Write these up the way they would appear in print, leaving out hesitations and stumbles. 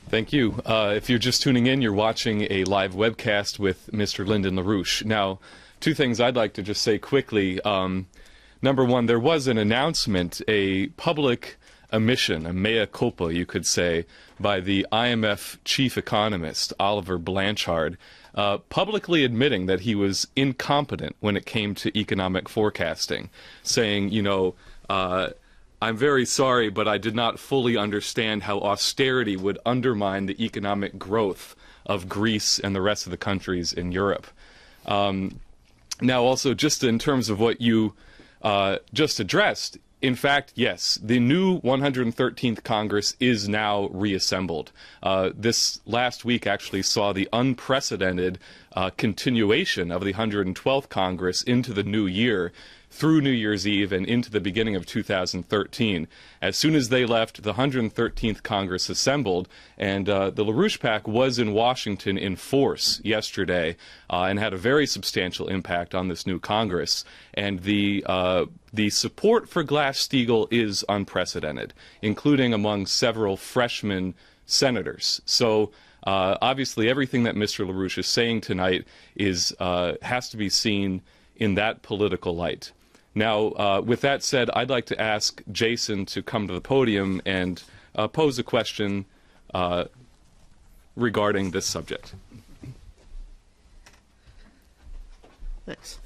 Thank you. If you're just tuning in, you're watching a live webcast with Mr. Lyndon LaRouche. Now, two things I'd like to just say quickly. Number one, there was an announcement, a public admission, a mea culpa, you could say, by the IMF chief economist, Oliver Blanchard, publicly admitting that he was incompetent when it came to economic forecasting, saying, I'm very sorry, but I did not fully understand how austerity would undermine the economic growth of Greece and the rest of the countries in Europe. Now, also, just in terms of what you just addressed, in fact, yes, the new 113th Congress is now reassembled. This last week actually saw the unprecedented continuation of the 112th Congress into the new year, through New Year's Eve and into the beginning of 2013. As soon as they left, the 113th Congress assembled, and the LaRouche PAC was in Washington in force yesterday and had a very substantial impact on this new Congress. And the support for Glass-Steagall is unprecedented, including among several freshman senators. So obviously everything that Mr. LaRouche is saying tonight has to be seen in that political light. Now, with that said, I'd like to ask Jason to come to the podium and pose a question regarding this subject. Thanks.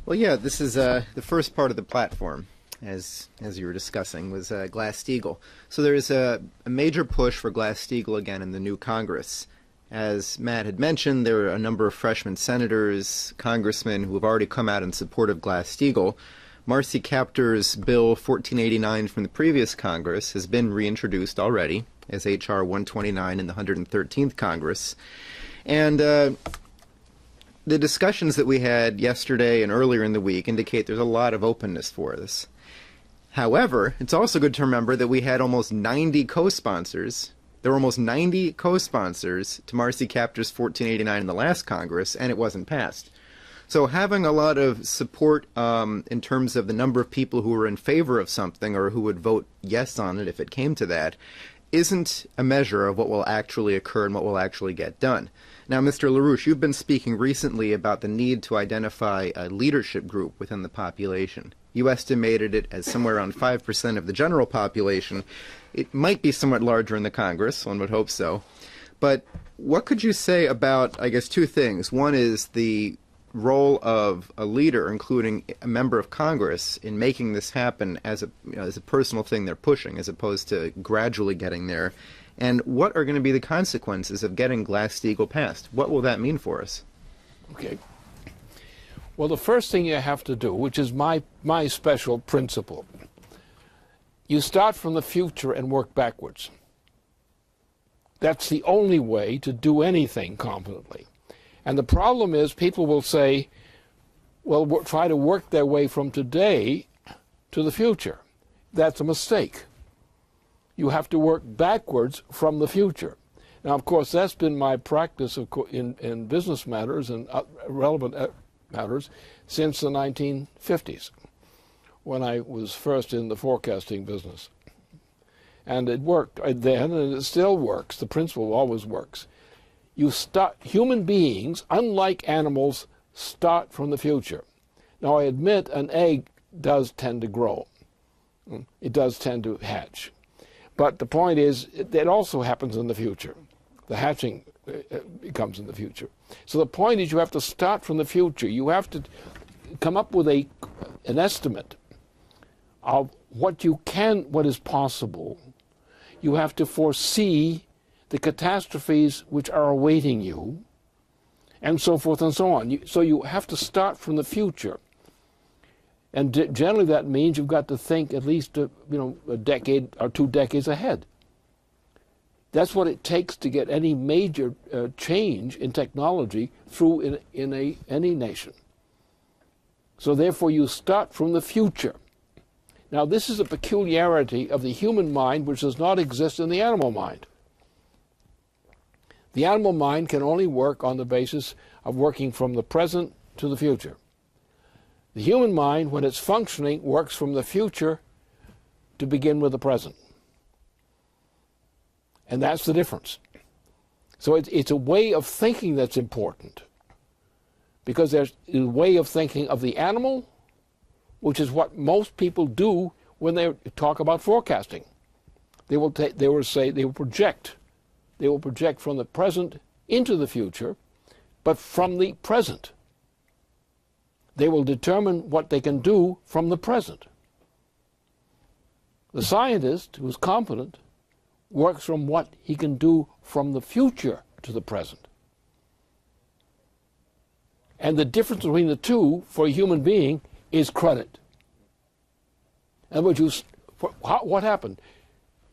Well, yeah, this is the first part of the platform, as you were discussing, was Glass-Steagall. So there is a major push for Glass-Steagall again in the new Congress. As Matt had mentioned, there are a number of freshman senators, congressmen who have already come out in support of Glass-Steagall. Marcy Kaptur's Bill 1489 from the previous Congress has been reintroduced already as H.R. 129 in the 113th Congress. And the discussions that we had yesterday and earlier in the week indicate there's a lot of openness for this. However, it's also good to remember that we had almost 90 co-sponsors. There were almost 90 co-sponsors to Marcy Kaptur's 1489 in the last Congress, and it wasn't passed. So having a lot of support in terms of the number of people who were in favor of something or who would vote yes on it if it came to that isn't a measure of what will actually occur and what will actually get done. Now, Mr. LaRouche, you've been speaking recently about the need to identify a leadership group within the population. You estimated it as somewhere around 5% of the general population. It might be somewhat larger in the Congress, one would hope so. But what could you say about, I guess, two things? One is the role of a leader, including a member of Congress, in making this happen as a personal thing they're pushing, as opposed to gradually getting there. And what are going to be the consequences of getting Glass-Steagall passed? What will that mean for us? Okay. Well, the first thing you have to do, which is my special principle, you start from the future and work backwards. That's the only way to do anything competently. And the problem is people will say, well, try to work their way from today to the future. That's a mistake. You have to work backwards from the future. Now, of course, that's been my practice in business matters and relevant matters since the 1950s, when I was first in the forecasting business. And it worked then, and it still works. The principle always works. Human beings, unlike animals, start from the future. Now, I admit an egg does tend to grow. It does tend to hatch. But the point is, it also happens in the future. The hatching comes in the future. So the point is, you have to start from the future. You have to come up with an estimate of what is possible. You have to foresee the catastrophes which are awaiting you, and so forth and so on. So you have to start from the future. And generally that means you've got to think at least a decade or 2 decades ahead. That's what it takes to get any major change in technology through in any nation. So therefore you start from the future. Now this is a peculiarity of the human mind which does not exist in the animal mind. The animal mind can only work on the basis of working from the present to the future. The human mind, when it's functioning, works from the future to begin with the present. And that's the difference. So it's a way of thinking that's important, because there's a way of thinking of the animal, which is what most people do when they talk about forecasting. They will project from the present into the future, but from the present. They will determine what they can do from the present. The scientist who's competent works from what he can do from the future to the present. And the difference between the two for a human being is credit. In other words, what happened?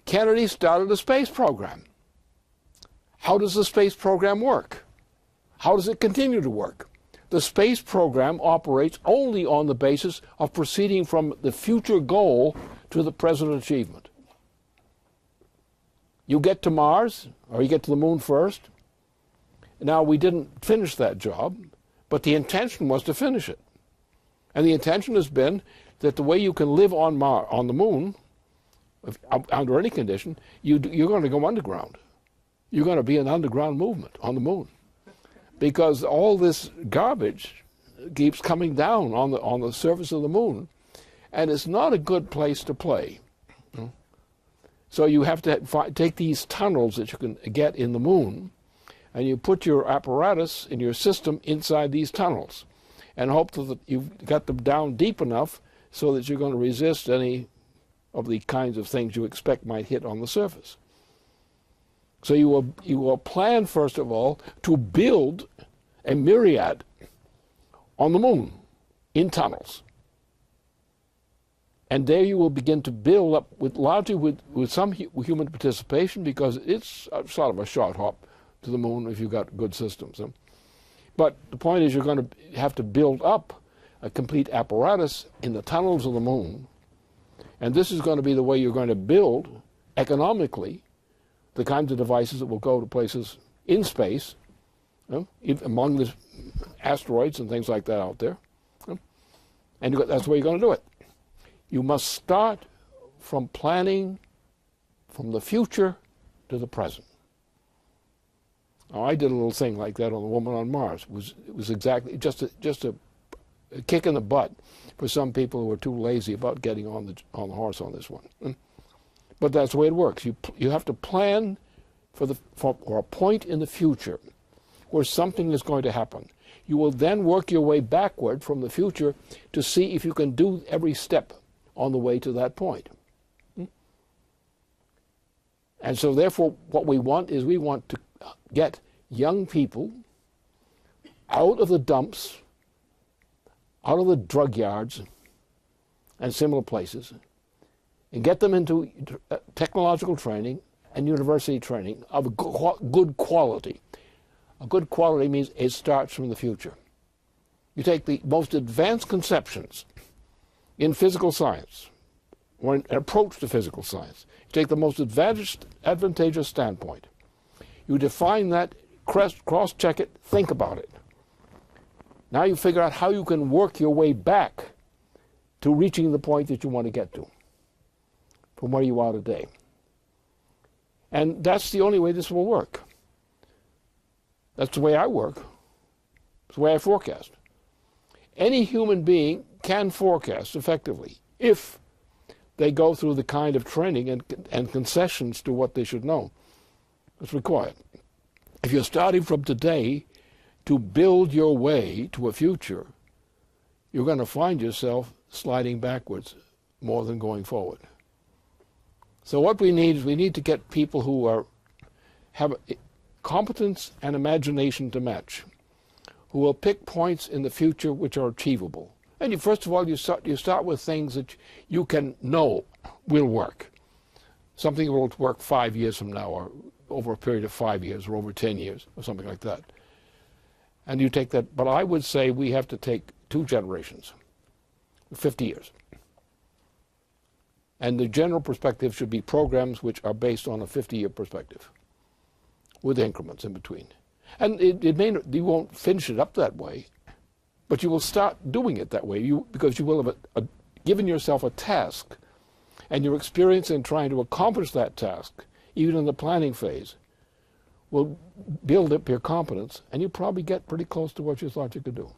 Kennedy started a space program. How does the space program work? How does it continue to work? The space program operates only on the basis of proceeding from the future goal to the present achievement. You get to Mars, or you get to the moon first. Now, we didn't finish that job, but the intention was to finish it. And the intention has been that the way you can live on the moon, under any condition, you're going to go underground. You're going to be an underground movement on the moon, because all this garbage keeps coming down on the surface of the moon, and it's not a good place to play. So you have to take these tunnels that you can get in the moon, and you put your apparatus in your system inside these tunnels, and hope that you've got them down deep enough so that you're going to resist any of the kinds of things you expect might hit on the surface. So you will plan, first of all, to build a myriad on the moon in tunnels. And there you will begin to build up, largely with some human participation, because it's sort of a short hop to the moon if you've got good systems. But the point is, you're going to have to build up a complete apparatus in the tunnels of the moon. And this is going to be the way you're going to build, economically, the kinds of devices that will go to places in space, among the asteroids and things like that out there. And that's the way you're going to do it. You must start from planning from the future to the present. Now, I did a little thing like that on the Woman on Mars. It was exactly just a kick in the butt for some people who were too lazy about getting on the horse on this one. But that's the way it works. You have to plan for a point in the future where something is going to happen. You will then work your way backward from the future to see if you can do every step on the way to that point. And so therefore what we want to get young people out of the dumps, out of the drug yards and similar places, and get them into technological training and university training of good quality. A good quality means it starts from the future. You take the most advanced conceptions in physical science, or an approach to physical science. You take the most advantageous standpoint. You define that, cross-check it, think about it. Now you figure out how you can work your way back to reaching the point that you want to get to from where you are today. And that's the only way this will work. That's the way I work. It's the way I forecast. Any human being can forecast effectively if they go through the kind of training and concessions to what they should know that's required. If you're starting from today to build your way to a future, you're going to find yourself sliding backwards more than going forward. So what we need to get people who have competence and imagination to match, who will pick points in the future which are achievable. And first of all, you start with things that you can know will work. Something that will work 5 years from now, or over a period of 5 years, or over 10 years, or something like that. And you take that, but I would say we have to take 2 generations, 50 years. And the general perspective should be programs which are based on a 50-year perspective, with increments in between. And you won't finish it up that way, but you will start doing it that way because you will have given yourself a task, and your experience in trying to accomplish that task, even in the planning phase, will build up your competence, and you probably get pretty close to what you thought you could do.